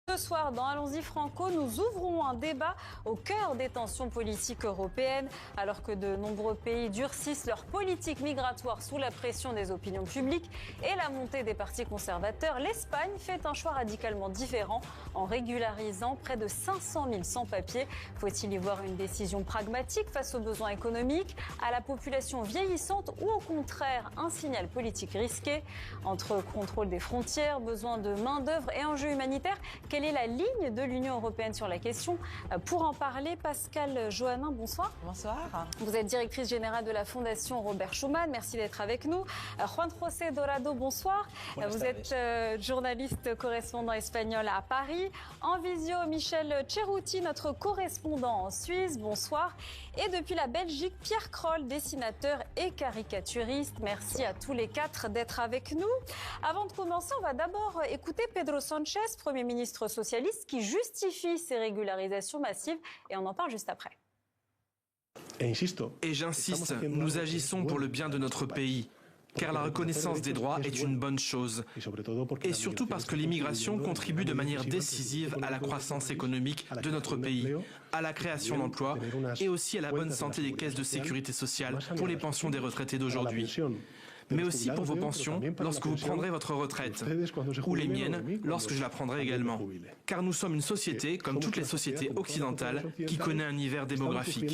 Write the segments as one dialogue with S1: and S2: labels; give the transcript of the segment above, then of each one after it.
S1: Ce soir, dans Allons-y Franco, nous ouvrons un débat au cœur des tensions politiques européennes. Alors que de nombreux pays durcissent leur politique migratoire sous la pression des opinions publiques et la montée des partis conservateurs, l'Espagne fait un choix radicalement différent en régularisant près de 500 000 sans-papiers. Faut-il y voir une décision pragmatique face aux besoins économiques, à la population vieillissante ou au contraire un signal politique risqué? Entre contrôle des frontières, besoin de main-d'œuvre et enjeux humanitaires, quelle est la ligne de l'Union européenne sur la question? Pour en parler, Pascale Joannin, bonsoir.
S2: Bonsoir.
S1: Vous êtes directrice générale de la Fondation Robert Schuman. Merci d'être avec nous. Juan José Dorado, bonsoir. Vous êtes journaliste correspondant espagnol à Paris. En visio, Michel Ceruti, notre correspondant en Suisse. Bonsoir. Et depuis la Belgique, Pierre Kroll, dessinateur et caricaturiste. Merci à tous les quatre d'être avec nous. Avant de commencer, on va d'abord écouter Pedro Sánchez, Premier ministre socialiste, qui justifie ces régularisations massives. Et on en parle juste après.
S3: Et j'insiste, nous agissons pour le bien de notre pays, car la reconnaissance des droits est une bonne chose. Et surtout parce que l'immigration contribue de manière décisive à la croissance économique de notre pays, à la création d'emplois et aussi à la bonne santé des caisses de sécurité sociale pour les pensions des retraités d'aujourd'hui. Mais aussi pour vos pensions lorsque vous prendrez votre retraite, ou les miennes lorsque je la prendrai également. Car nous sommes une société, comme toutes les sociétés occidentales, qui connaît un hiver démographique.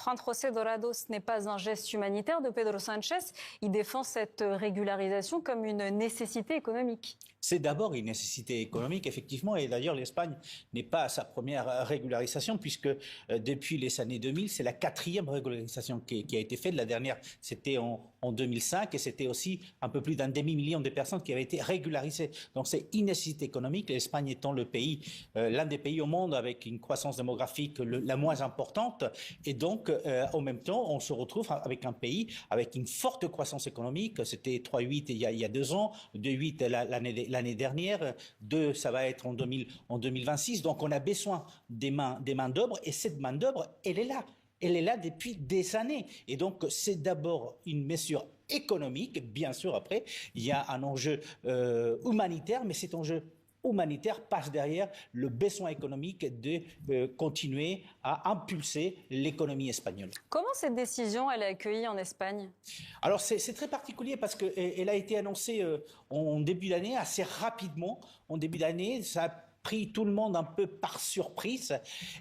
S1: Juan José Dorado, ce n'est pas un geste humanitaire de Pedro Sánchez. Il défend cette régularisation comme une nécessité économique.
S4: C'est d'abord une nécessité économique, effectivement, et d'ailleurs l'Espagne n'est pas à sa première régularisation, puisque depuis les années 2000, c'est la 4e régularisation qui a été faite. La dernière, c'était en 2005, et c'était aussi un peu plus d'un demi-million de personnes qui avaient été régularisées. Donc c'est une nécessité économique, l'Espagne étant le pays, l'un des pays au monde avec une croissance démographique la moins importante, et donc en même temps, on se retrouve avec un pays avec une forte croissance économique. C'était 3,8 il y a 2 ans, 2,8 l'année dernière, 2 ça va être en 2026. Donc on a besoin des main-d'œuvre, et cette main-d'œuvre, elle est là. Elle est là depuis des années. Et donc c'est d'abord une mesure économique, bien sûr. Après, il y a un enjeu humanitaire, mais cet enjeu humanitaire passe derrière le besoin économique de continuer à impulser l'économie espagnole.
S1: Comment cette décision elle est accueillie en Espagne?
S4: Alors c'est très particulier parce qu'elle a été annoncée en début d'année, assez rapidement. En début d'année, ça a pris tout le monde un peu par surprise,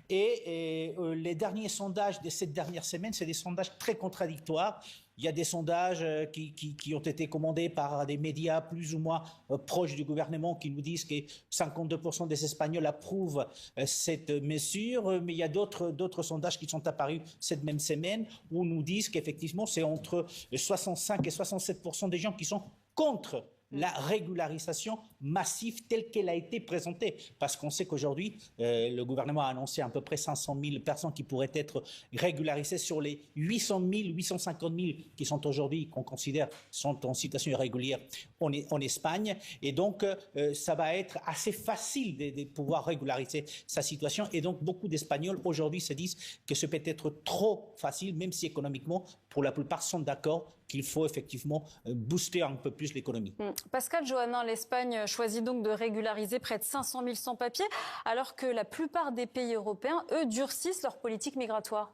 S4: et les derniers sondages de cette dernière semaine, c'est des sondages très contradictoires. Il y a des sondages qui ont été commandés par des médias plus ou moins proches du gouvernement qui nous disent que 52% des Espagnols approuvent cette mesure, mais il y a d'autres sondages qui sont apparus cette même semaine où nous disent qu'effectivement c'est entre 65 et 67% des gens qui sont contre la régularisation massive telle qu'elle a été présentée. Parce qu'on sait qu'aujourd'hui, le gouvernement a annoncé à peu près 500 000 personnes qui pourraient être régularisées sur les 800 000, 850 000 qui sont aujourd'hui, qu'on considère, sont en situation irrégulière en Espagne. Et donc, ça va être assez facile de pouvoir régulariser sa situation. Et donc, beaucoup d'Espagnols aujourd'hui se disent que ce peut être trop facile, même si économiquement, pour la plupart, sont d'accord qu'il faut effectivement booster un peu plus l'économie.
S1: Pascale Joannin, l'Espagne choisit donc de régulariser près de 500 000 sans-papiers, alors que la plupart des pays européens, eux, durcissent leur politique migratoire.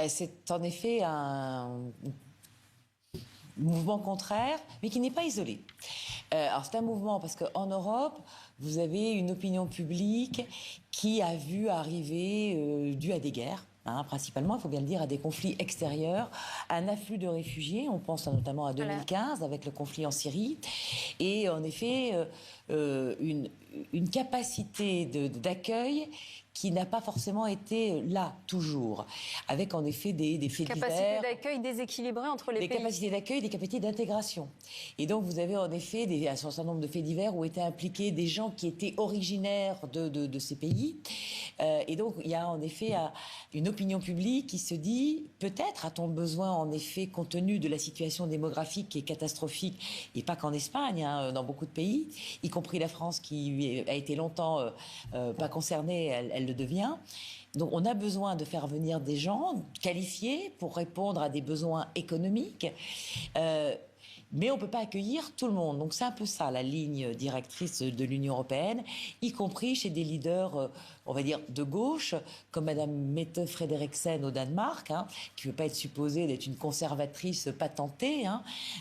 S2: C'est en effet un mouvement contraire, mais qui n'est pas isolé. Alors c'est un mouvement parce qu'en Europe, vous avez une opinion publique qui a vu arriver, dû à des guerres, principalement, il faut bien le dire, à des conflits extérieurs, un afflux de réfugiés. On pense notamment à 2015 avec le conflit en Syrie. Et en effet, une capacité d'accueil qui n'a pas forcément été là, toujours. Avec en effet des faits divers.
S1: Capacité d'accueil déséquilibrée entre les pays.
S2: Des capacités d'accueil, des capacités d'intégration. Et donc vous avez en effet un certain nombre de faits divers où étaient impliqués des gens qui étaient originaires de ces pays. Et donc il y a en effet une opinion publique qui se dit, peut-être a-t-on besoin en effet, compte tenu de la situation démographique qui est catastrophique, et pas qu'en Espagne, dans beaucoup de pays, y compris la France qui a été longtemps pas concernée, elle le devient. Donc on a besoin de faire venir des gens qualifiés pour répondre à des besoins économiques. Mais on ne peut pas accueillir tout le monde. Donc c'est un peu ça la ligne directrice de l'Union européenne, y compris chez des leaders, on va dire, de gauche, comme Madame Mette Frederiksen au Danemark, qui ne veut pas être supposée d'être une conservatrice patentée,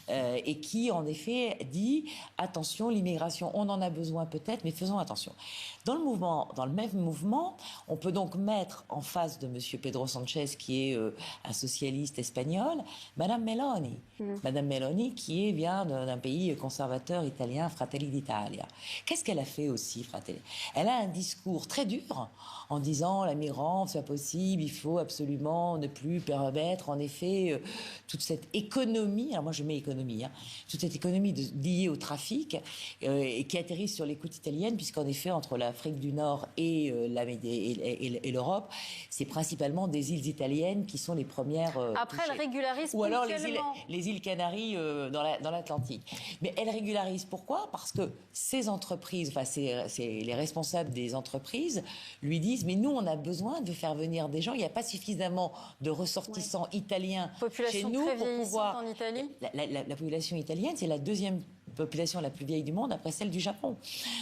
S2: et qui, en effet, dit « Attention, l'immigration, on en a besoin peut-être, mais faisons attention ». Dans le même mouvement, on peut donc mettre en face de M. Pedro Sanchez, qui est un socialiste espagnol, Madame Meloni. Madame Meloni, qui vient d'un pays conservateur italien, Fratelli d'Italia. Qu'est-ce qu'elle a fait aussi, Fratelli? Elle a un discours très dur en disant la migrante, c'est pas possible, il faut absolument ne plus permettre, en effet, toute cette économie, alors moi je mets économie, toute cette économie liée au trafic, et qui atterrit sur les côtes italiennes, puisqu'en effet, entre l'Afrique du Nord et l'Europe, c'est principalement des îles italiennes qui sont les premières
S1: Après,
S2: touchées.
S1: elle régularise
S2: Ou alors
S1: ponctuellement.
S2: les îles Canaries dans l'Atlantique. Mais elle régularise pourquoi? Parce que ces entreprises, enfin les responsables des entreprises lui disent mais nous on a besoin de faire venir des gens, il n'y a pas suffisamment de ressortissants italiens chez nous pour pouvoir...
S1: En Italie.
S2: La population italienne, c'est la deuxième population la plus vieille du monde après celle du Japon.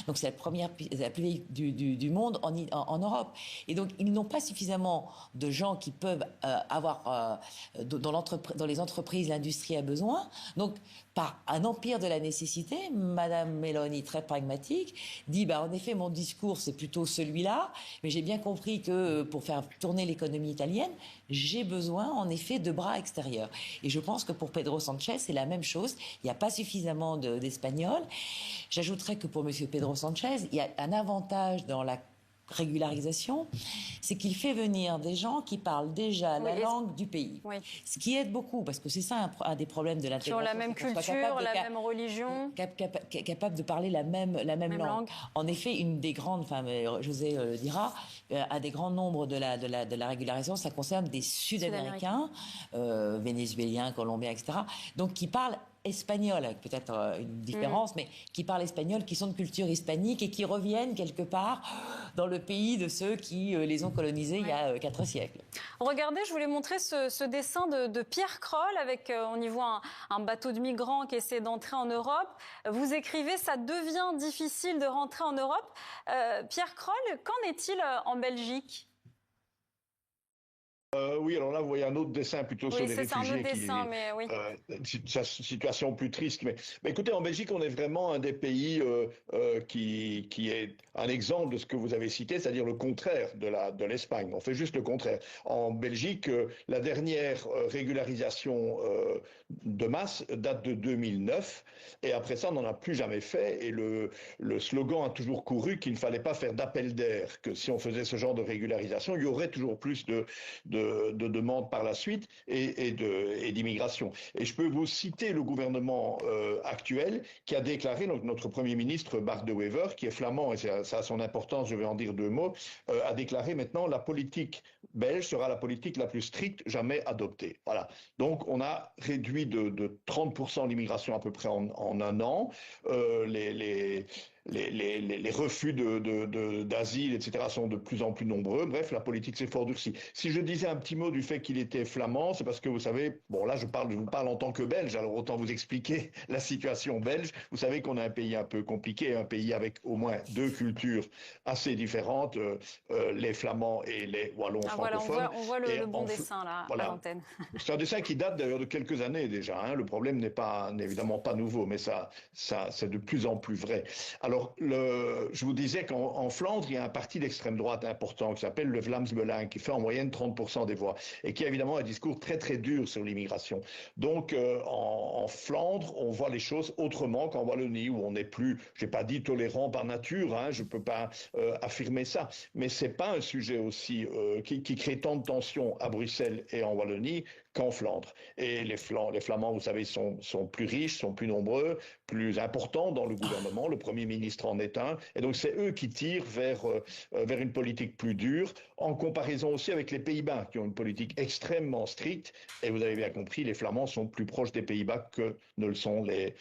S2: Donc c'est la plus vieille du monde en Europe. Et donc ils n'ont pas suffisamment de gens qui peuvent avoir dans les entreprises, l'industrie a besoin. Donc par un empire de la nécessité, Madame Meloni, très pragmatique, dit en effet mon discours c'est plutôt celui-là, mais j'ai bien compris que pour faire tourner l'économie italienne, j'ai besoin en effet de bras extérieurs. Et je pense que pour Pedro Sanchez c'est la même chose. Il n'y a pas suffisamment d'Espagnols. J'ajouterais que pour Monsieur Pedro Sanchez, il y a un avantage dans la régularisation, c'est qu'il fait venir des gens qui parlent déjà la langue du pays. Oui. Ce qui aide beaucoup, parce que c'est ça un des problèmes de l'intégration.
S1: Qui ont la même culture, la même religion.
S2: Capable de parler la même langue. En effet, une des grandes, José le dira, un des grands nombres de la régularisation, ça concerne des Sud-Américains, Vénézuéliens, Colombiens, etc., donc qui parlent espagnol, avec peut-être une différence, mais qui parlent espagnol, qui sont de culture hispanique et qui reviennent quelque part dans le pays de ceux qui les ont colonisés il y a 4 siècles.
S1: Regardez, je voulais montrer ce dessin de Pierre Kroll avec, on y voit un bateau de migrants qui essaie d'entrer en Europe. Vous écrivez, ça devient difficile de rentrer en Europe. Pierre Kroll, qu'en est-il en Belgique ?
S5: Oui, alors là, vous voyez un autre dessin plutôt sur les réfugiés.
S1: C'est un autre dessin, mais oui.
S5: Situation plus triste. Mais écoutez, en Belgique, on est vraiment un des pays qui est un exemple de ce que vous avez cité, c'est-à-dire le contraire de l'Espagne. On fait juste le contraire. En Belgique, la dernière régularisation de masse date de 2009. Et après ça, on n'en a plus jamais fait. Et le slogan a toujours couru qu'il ne fallait pas faire d'appel d'air, que si on faisait ce genre de régularisation, il y aurait toujours plus de demandes par la suite et d'immigration. Et je peux vous citer le gouvernement actuel qui a déclaré, donc notre Premier ministre Bart De Wever, qui est flamand, et ça a son importance, je vais en dire 2 mots, a déclaré maintenant la politique belge sera la politique la plus stricte jamais adoptée. Voilà. Donc on a réduit de 30% l'immigration à peu près en un an. Les refus d'asile, etc., sont de plus en plus nombreux. Bref, la politique s'est fort durcie. Si je disais un petit mot du fait qu'il était flamand, c'est parce que vous savez, bon là je vous parle en tant que Belge, alors autant vous expliquer la situation belge. Vous savez qu'on a un pays un peu compliqué, un pays avec au moins 2 cultures assez différentes, les Flamands et les Wallons francophones.
S1: Voilà, on voit le bon dessin là, à l'antenne.
S5: C'est un dessin qui date d'ailleurs de quelques années déjà. Le problème n'est évidemment pas nouveau, mais ça c'est de plus en plus vrai. Alors, je vous disais qu'en Flandre, il y a un parti d'extrême droite important qui s'appelle le Vlaams Belang, qui fait en moyenne 30% des voix et qui a évidemment un discours très très dur sur l'immigration. Donc, en Flandre, on voit les choses autrement qu'en Wallonie, où on n'est plus, j'ai pas dit tolérant par nature, je peux pas affirmer ça, mais c'est pas un sujet aussi qui crée tant de tensions à Bruxelles et en Wallonie qu'en Flandre. Et les Flamands, vous savez, sont plus riches, sont plus nombreux, plus importants dans le gouvernement. Le Premier ministre en est un. Et donc, c'est eux qui tirent vers une politique plus dure, en comparaison aussi avec les Pays-Bas, qui ont une politique extrêmement stricte. Et vous avez bien compris, les Flamands sont plus proches des Pays-Bas que ne le sont les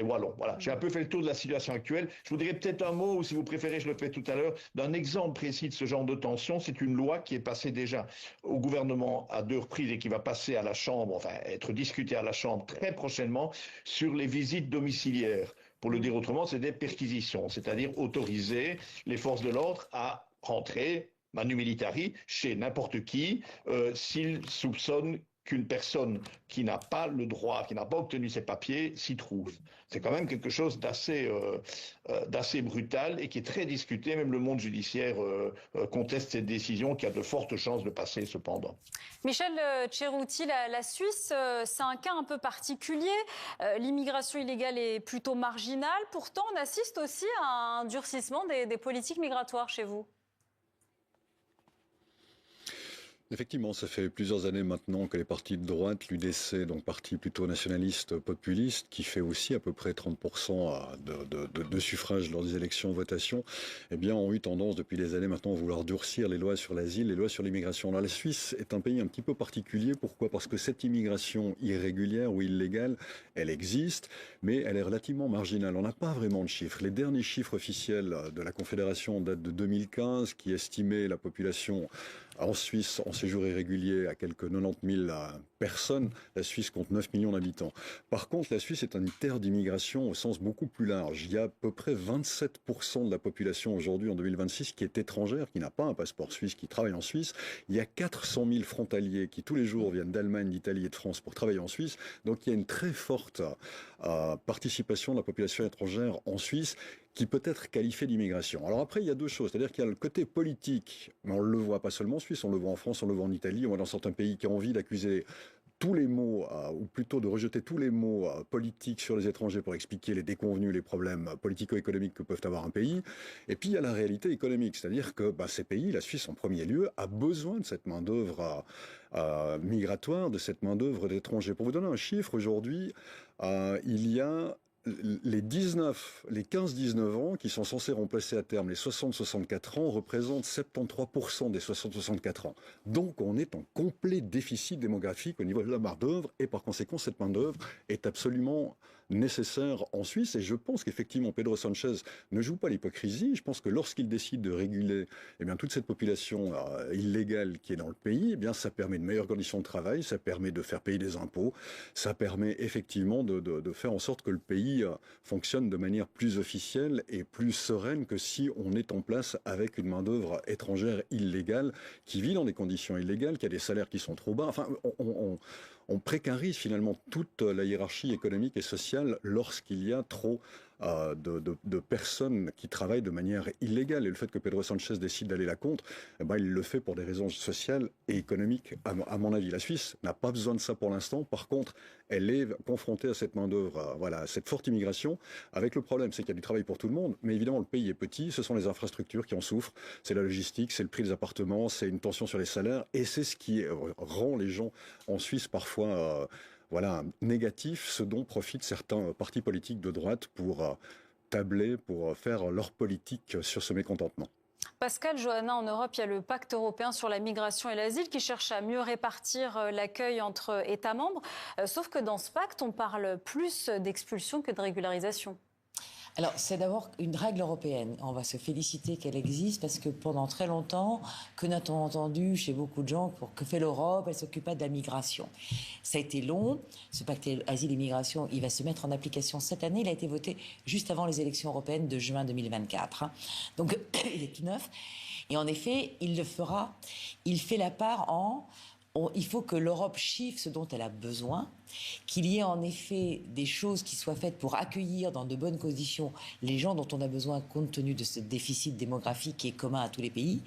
S5: Wallons. Voilà. J'ai un peu fait le tour de la situation actuelle. Je vous dirais peut-être un mot, ou si vous préférez, je le fais tout à l'heure, d'un exemple précis de ce genre de tension. C'est une loi qui est passée déjà au gouvernement à 2 reprises et qui va passer à la Chambre, enfin être discuté à la Chambre très prochainement sur les visites domiciliaires. Pour le dire autrement, c'est des perquisitions, c'est-à-dire autoriser les forces de l'ordre à rentrer manu militari chez n'importe qui s'ils soupçonnent qu'une personne qui n'a pas le droit, qui n'a pas obtenu ses papiers, s'y trouve. C'est quand même quelque chose d'assez brutal et qui est très discuté. Même le monde judiciaire conteste cette décision qui a de fortes chances de passer cependant.
S1: Michel Cerutti, la Suisse, c'est un cas un peu particulier. L'immigration illégale est plutôt marginale. Pourtant, on assiste aussi à un durcissement des politiques migratoires chez vous.
S6: Effectivement, ça fait plusieurs années maintenant que les partis de droite, l'UDC, donc parti plutôt nationaliste populiste, qui fait aussi à peu près 30% de suffrages lors des élections votations, eh bien, ont eu tendance depuis des années maintenant à vouloir durcir les lois sur l'asile, les lois sur l'immigration. Alors, la Suisse est un pays un petit peu particulier. Pourquoi ? Parce que cette immigration irrégulière ou illégale, elle existe, mais elle est relativement marginale. On n'a pas vraiment de chiffres. Les derniers chiffres officiels de la Confédération datent de 2015, qui estimaient la population en Suisse, en séjour irrégulier, à quelques 90 000 personnes. La Suisse compte 9 millions d'habitants. Par contre, la Suisse est une terre d'immigration au sens beaucoup plus large. Il y a à peu près 27% de la population aujourd'hui, en 2026, qui est étrangère, qui n'a pas un passeport suisse, qui travaille en Suisse. Il y a 400 000 frontaliers qui, tous les jours, viennent d'Allemagne, d'Italie et de France pour travailler en Suisse. Donc, il y a une très forte participation de la population étrangère en Suisse, qui peut être qualifié d'immigration. Alors après, il y a deux choses. C'est-à-dire qu'il y a le côté politique, mais on le voit pas seulement en Suisse, on le voit en France, on le voit en Italie, on voit dans certains pays qui ont envie d'accuser tous les mots, ou plutôt de rejeter tous les mots politiques sur les étrangers pour expliquer les déconvenus, les problèmes politico-économiques que peuvent avoir un pays. Et puis il y a la réalité économique, c'est-à-dire que ces pays, la Suisse en premier lieu, a besoin de cette main-d'œuvre migratoire, de cette main-d'œuvre d'étrangers. Pour vous donner un chiffre, aujourd'hui, il y a les 15-19 ans qui sont censés remplacer à terme les 60-64 ans représentent 73% des 60-64 ans. Donc on est en complet déficit démographique au niveau de la main-d'œuvre et par conséquent cette main-d'œuvre est absolument nécessaire en Suisse. Et je pense qu'effectivement Pedro Sanchez ne joue pas l'hypocrisie. Je pense que lorsqu'il décide de réguler toute cette population illégale qui est dans le pays, ça permet de meilleures conditions de travail, ça permet de faire payer des impôts, ça permet effectivement de faire en sorte que le pays fonctionne de manière plus officielle et plus sereine que si on est en place avec une main-d'œuvre étrangère illégale qui vit dans des conditions illégales, qui a des salaires qui sont trop bas. Enfin, on précarise finalement toute la hiérarchie économique et sociale lorsqu'il y a trop de personnes qui travaillent de manière illégale. Et le fait que Pedro Sanchez décide d'aller la contre, il le fait pour des raisons sociales et économiques, à mon avis. La Suisse n'a pas besoin de ça pour l'instant. Par contre, elle est confrontée à cette main-d'œuvre, à cette forte immigration. Avec le problème, c'est qu'il y a du travail pour tout le monde. Mais évidemment, le pays est petit. Ce sont les infrastructures qui en souffrent. C'est la logistique, c'est le prix des appartements, c'est une tension sur les salaires. Et c'est ce qui rend les gens en Suisse parfois négatif, ce dont profitent certains partis politiques de droite pour tabler, pour faire leur politique sur ce mécontentement.
S1: Pascal, Johanna, en Europe, il y a le pacte européen sur la migration et l'asile qui cherche à mieux répartir l'accueil entre États membres. Sauf que dans ce pacte, on parle plus d'expulsion que de régularisation.
S2: Alors, c'est d'abord une règle européenne. On va se féliciter qu'elle existe parce que pendant très longtemps, que n'a-t-on entendu chez beaucoup de gens que fait l'Europe? Elle s'occupe pas de la migration. Ça a été long. Ce pacte asile et migration, il va se mettre en application cette année. Il a été voté juste avant les élections européennes de juin 2024. Donc, il est tout neuf. Et en effet, il le fera. Il fait la part il faut que l'Europe chiffre ce dont elle a besoin, qu'il y ait en effet des choses qui soient faites pour accueillir dans de bonnes conditions les gens dont on a besoin compte tenu de ce déficit démographique qui est commun à tous les pays,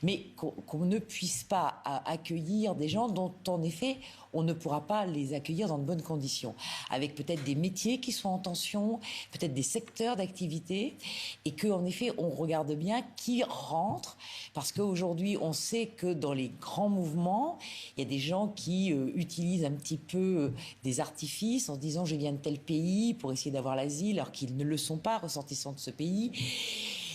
S2: mais qu'on ne puisse pas accueillir des gens dont en effet on ne pourra pas les accueillir dans de bonnes conditions, avec peut-être des métiers qui sont en tension, peut-être des secteurs d'activité, et qu'en effet on regarde bien qui rentre, parce qu'aujourd'hui on sait que dans les grands mouvements, il y a des gens qui utilisent un petit peu des artifices en se disant je viens de tel pays pour essayer d'avoir l'asile alors qu'ils ne le sont pas, ressortissants de ce pays.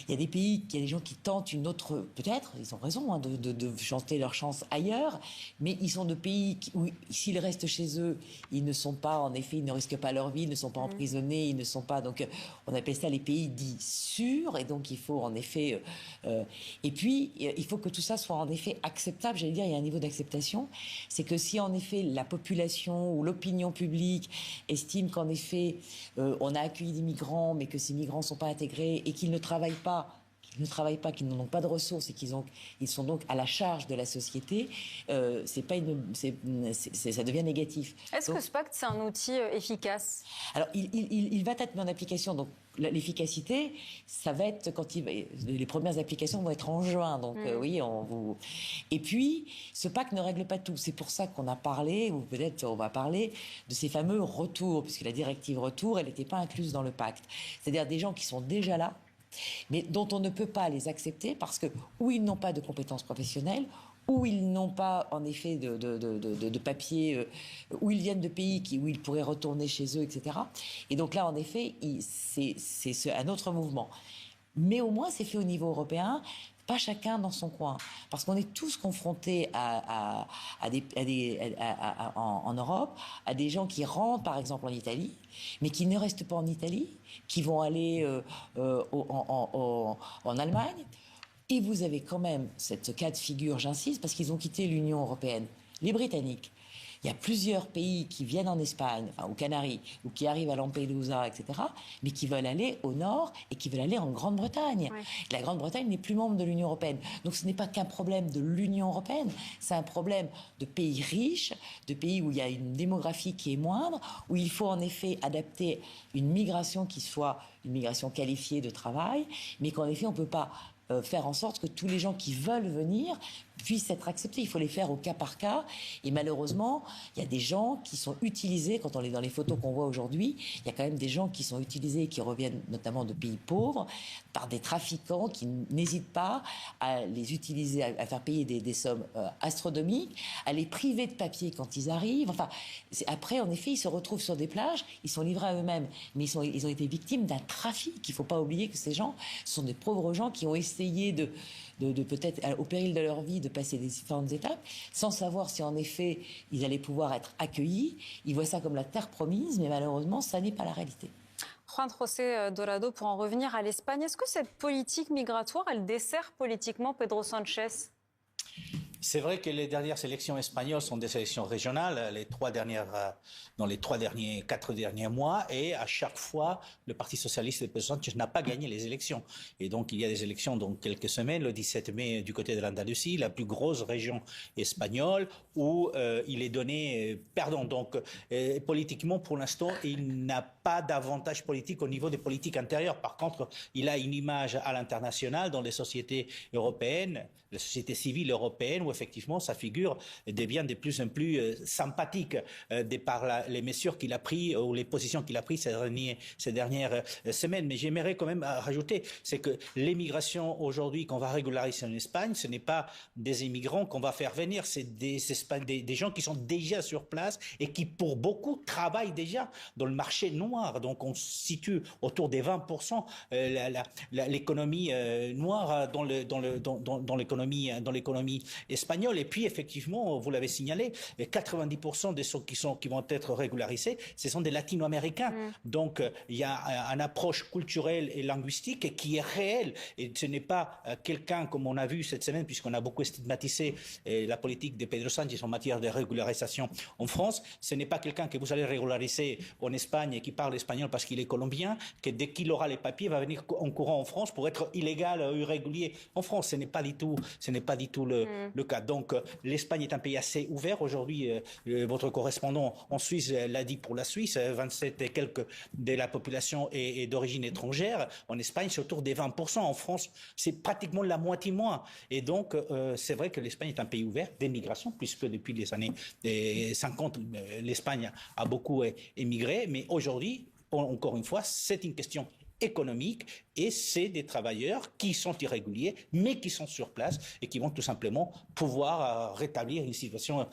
S2: Il y a des pays, il y a des gens qui tentent une autre, peut-être, ils ont raison de chanter leur chance ailleurs, mais ils sont de pays où, s'ils restent chez eux, ils ne sont pas, en effet, ils ne risquent pas leur vie, ils ne sont pas emprisonnés, ils ne sont pas, donc on appelle ça les pays dits sûrs, et donc il faut en effet, et puis il faut que tout ça soit en effet acceptable, j'allais dire, il y a un niveau d'acceptation, c'est que si en effet la population ou l'opinion publique estime qu'en effet on a accueilli des migrants, mais que ces migrants ne sont pas intégrés et qu'ils ne travaillent pas, qu'ils n'ont pas de ressources et ils sont donc à la charge de la société, ça devient négatif.
S1: Est-ce que ce pacte, c'est un outil efficace?
S2: Alors, il va être mis en application, donc l'efficacité, ça va être les premières applications vont être en juin, donc oui, et puis ce pacte ne règle pas tout. C'est pour ça qu'on a parlé, ou peut-être on va parler de ces fameux retours, puisque la directive retour, elle n'était pas incluse dans le pacte. C'est-à-dire des gens qui sont déjà là, mais dont on ne peut pas les accepter parce que ou ils n'ont pas de compétences professionnelles, ou ils n'ont pas en effet de papier, ou ils viennent de pays où ils pourraient retourner chez eux, etc. Et donc là, en effet, c'est un autre mouvement. Mais au moins, c'est fait au niveau européen, pas chacun dans son coin. Parce qu'on est tous confrontés en Europe à des gens qui rentrent, par exemple, en Italie, mais qui ne restent pas en Italie, qui vont aller en Allemagne. Et vous avez quand même ce cas de figure, j'insiste, parce qu'ils ont quitté l'Union européenne. Les Britanniques, il y a plusieurs pays qui viennent en Espagne, enfin aux Canaries, ou qui arrivent à Lampedusa, etc., mais qui veulent aller au nord et qui veulent aller en Grande-Bretagne. Ouais. La Grande-Bretagne n'est plus membre de l'Union européenne. Donc ce n'est pas qu'un problème de l'Union européenne, c'est un problème de pays riches, de pays où il y a une démographie qui est moindre, où il faut en effet adapter une migration qui soit une migration qualifiée de travail, mais qu'en effet on ne peut pas faire en sorte que tous les gens qui veulent venir puissent être acceptés. Il faut les faire au cas par cas. Et malheureusement, il y a des gens qui sont utilisés, quand on est dans les photos qu'on voit aujourd'hui, il y a quand même des gens qui sont utilisés et qui reviennent notamment de pays pauvres par des trafiquants qui n'hésitent pas à les utiliser, à faire payer des sommes astronomiques, à les priver de papier quand ils arrivent. Enfin, après, en effet, ils se retrouvent sur des plages, ils sont livrés à eux-mêmes. Mais ils ont été victimes d'un trafic. Il ne faut pas oublier que ces gens sont des pauvres gens qui ont essayé de peut-être, au péril de leur vie, de passer des différentes étapes, sans savoir si en effet ils allaient pouvoir être accueillis. Ils voient ça comme la terre promise, mais malheureusement, ça n'est pas la réalité.
S1: Juan José Dorado, pour en revenir à l'Espagne, est-ce que cette politique migratoire, elle dessert politiquement Pedro Sánchez ?
S4: C'est vrai que les dernières élections espagnoles sont des élections régionales, dans les 4 derniers mois, et à chaque fois, le Parti socialiste de Pedro Sánchez n'a pas gagné les élections. Et donc, il y a des élections dans quelques semaines, le 17 mai, du côté de l'Andalousie, la plus grosse région espagnole, où il est donné perdant. Donc, politiquement, pour l'instant, il n'a pas d'avantage politique au niveau des politiques intérieures. Par contre, il a une image à l'international dans les sociétés européennes, la société civile européenne, où effectivement sa figure devient de plus en plus sympathique de par les mesures qu'il a prises ou les positions qu'il a prises ces dernières semaines. Mais j'aimerais quand même rajouter, c'est que l'immigration aujourd'hui qu'on va régulariser en Espagne, ce n'est pas des immigrants qu'on va faire venir, c'est des gens qui sont déjà sur place et qui pour beaucoup travaillent déjà dans le marché noir. Donc on se situe autour des 20% l'économie noire dans l'économie espagnole. Et puis effectivement, vous l'avez signalé, 90% de ceux qui vont être régularisés, ce sont des latino-américains. Donc il y a une approche culturelle et linguistique qui est réelle. Et ce n'est pas quelqu'un, comme on a vu cette semaine, puisqu'on a beaucoup stigmatisé la politique de Pedro Sánchez en matière de régularisation en France, ce n'est pas quelqu'un que vous allez régulariser en Espagne et qui parle espagnol parce qu'il est colombien, que dès qu'il aura les papiers, va venir en courant en France pour être illégal ou irrégulier en France. Ce n'est pas du tout le cas. Donc l'Espagne est un pays assez ouvert. Aujourd'hui, votre correspondant en Suisse l'a dit pour la Suisse, 27 et quelques de la population est d'origine étrangère. En Espagne, c'est autour des 20%. En France, c'est pratiquement la moitié moins. Et donc, c'est vrai que l'Espagne est un pays ouvert d'émigration, puisque depuis les années 50, l'Espagne a beaucoup émigré. Mais aujourd'hui, encore une fois, c'est une question économique et c'est des travailleurs qui sont irréguliers mais qui sont sur place et qui vont tout simplement pouvoir rétablir une situation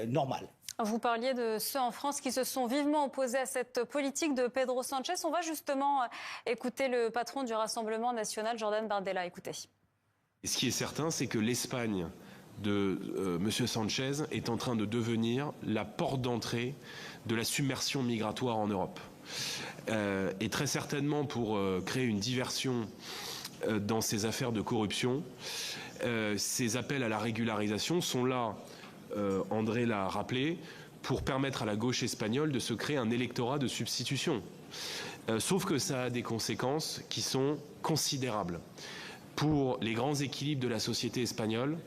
S4: normale.
S1: Vous parliez de ceux en France qui se sont vivement opposés à cette politique de Pedro Sánchez. On va justement écouter le patron du Rassemblement national, Jordan Bardella. Écoutez.
S7: Et ce qui est certain, c'est que l'Espagne de M. Sánchez est en train de devenir la porte d'entrée de la submersion migratoire en Europe. Et très certainement pour créer une diversion dans ces affaires de corruption, ces appels à la régularisation sont là, André l'a rappelé, pour permettre à la gauche espagnole de se créer un électorat de substitution. Sauf que ça a des conséquences qui sont considérables pour les grands équilibres de la société espagnole,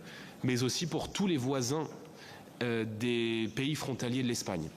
S7: mais aussi pour tous les voisins des pays frontaliers de l'Espagne.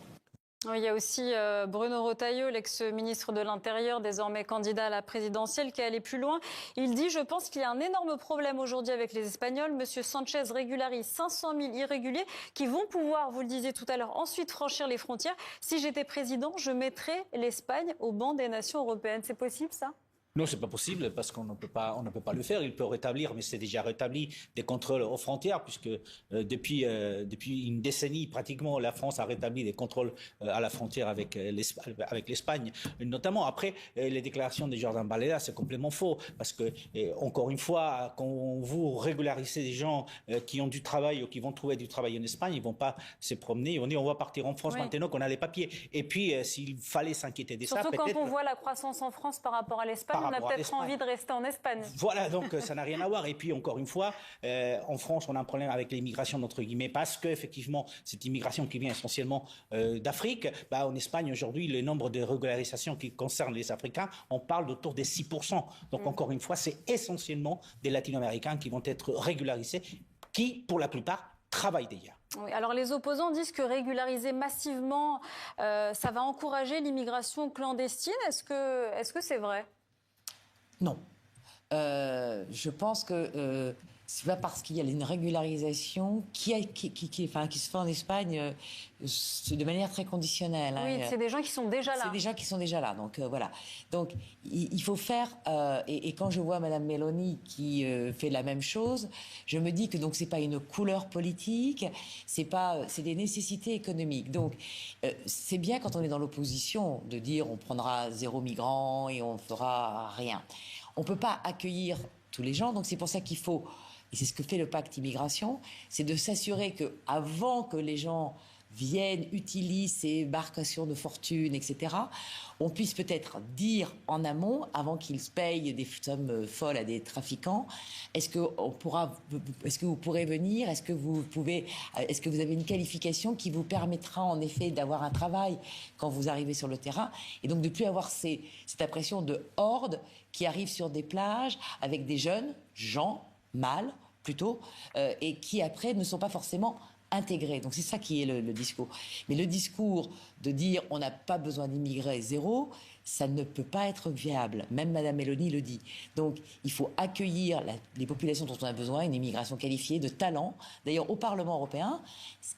S1: Il y a aussi Bruno Retailleau, l'ex-ministre de l'Intérieur, désormais candidat à la présidentielle, qui est allé plus loin. Il dit « Je pense qu'il y a un énorme problème aujourd'hui avec les Espagnols. Monsieur Sánchez régularise 500 000 irréguliers qui vont pouvoir, vous le disiez tout à l'heure, ensuite franchir les frontières. Si j'étais président, je mettrais l'Espagne au banc des nations européennes. » C'est possible, ça ?
S4: Non, c'est pas possible parce qu'on ne peut pas le faire. Il peut rétablir, mais c'est déjà rétabli, des contrôles aux frontières, puisque depuis une décennie pratiquement, la France a rétabli des contrôles à la frontière avec l'Espagne. Notamment après les déclarations de Jordan Bardella, c'est complètement faux, parce que encore une fois, quand vous régularisez des gens qui ont du travail ou qui vont trouver du travail en Espagne, ils vont pas se promener, ils vont dire on va partir en France maintenant qu'on a les papiers. Et puis s'il fallait s'inquiéter de ça,
S1: surtout quand on voit la croissance en France par rapport à l'Espagne. On a peut-être envie de rester en Espagne.
S4: Voilà, donc ça n'a rien à voir. Et puis, encore une fois, en France, on a un problème avec l'immigration, entre guillemets, parce qu'effectivement, cette immigration qui vient essentiellement d'Afrique, en Espagne, aujourd'hui, le nombre de régularisations qui concernent les Africains, on parle d'autour des 6%. Donc, encore une fois, c'est essentiellement des Latino-Américains qui vont être régularisés, qui, pour la plupart, travaillent d'ailleurs.
S1: Oui, alors les opposants disent que régulariser massivement, ça va encourager l'immigration clandestine. Est-ce que c'est vrai ?
S2: Non. Je pense que c'est pas parce qu'il y a une régularisation qui se fait en Espagne de manière très conditionnelle.
S1: Oui, c'est des gens qui sont déjà là.
S2: C'est des gens qui sont déjà là. Donc voilà. Donc il faut faire. Et quand je vois Madame Meloni qui fait la même chose, je me dis que donc c'est pas une couleur politique, c'est des nécessités économiques. Donc c'est bien quand on est dans l'opposition de dire on prendra 0 migrants et on fera rien. On peut pas accueillir tous les gens. Donc c'est pour ça qu'il faut. Et c'est ce que fait le pacte immigration, c'est de s'assurer qu'avant que les gens viennent, utilisent ces embarcations de fortune, etc., on puisse peut-être dire en amont, avant qu'ils payent des sommes folles à des trafiquants, est-ce que vous pourrez venir, est-ce que vous avez une qualification qui vous permettra en effet d'avoir un travail quand vous arrivez sur le terrain, et donc de ne plus avoir cette impression de horde qui arrive sur des plages avec des jeunes gens, mâles plutôt, et qui après ne sont pas forcément intégrés. Donc c'est ça qui est le discours. Mais le discours de dire on n'a pas besoin d'immigrés zéro, ça ne peut pas être viable. Même Madame Meloni le dit. Donc il faut accueillir les populations dont on a besoin, une immigration qualifiée, de talent. D'ailleurs au Parlement européen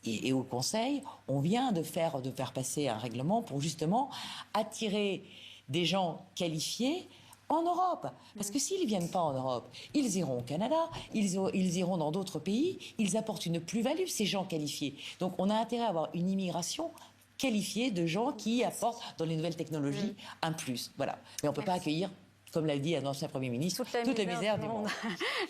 S2: et au Conseil, on vient de faire passer un règlement pour justement attirer des gens qualifiés en Europe. Parce que s'ils ne viennent pas en Europe, ils iront au Canada, ils iront dans d'autres pays, ils apportent une plus-value, ces gens qualifiés. Donc on a intérêt à avoir une immigration qualifiée de gens qui apportent dans les nouvelles technologies un plus. Voilà. Mais on ne peut pas accueillir, comme l'a dit un ancien Premier ministre, toute la misère du monde.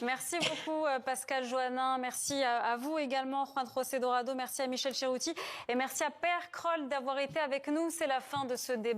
S1: Merci beaucoup Pascal Joannin, merci à vous également Juan José Dorado, merci à Michel Cherouti et merci à Per Kroll d'avoir été avec nous. C'est la fin de ce débat.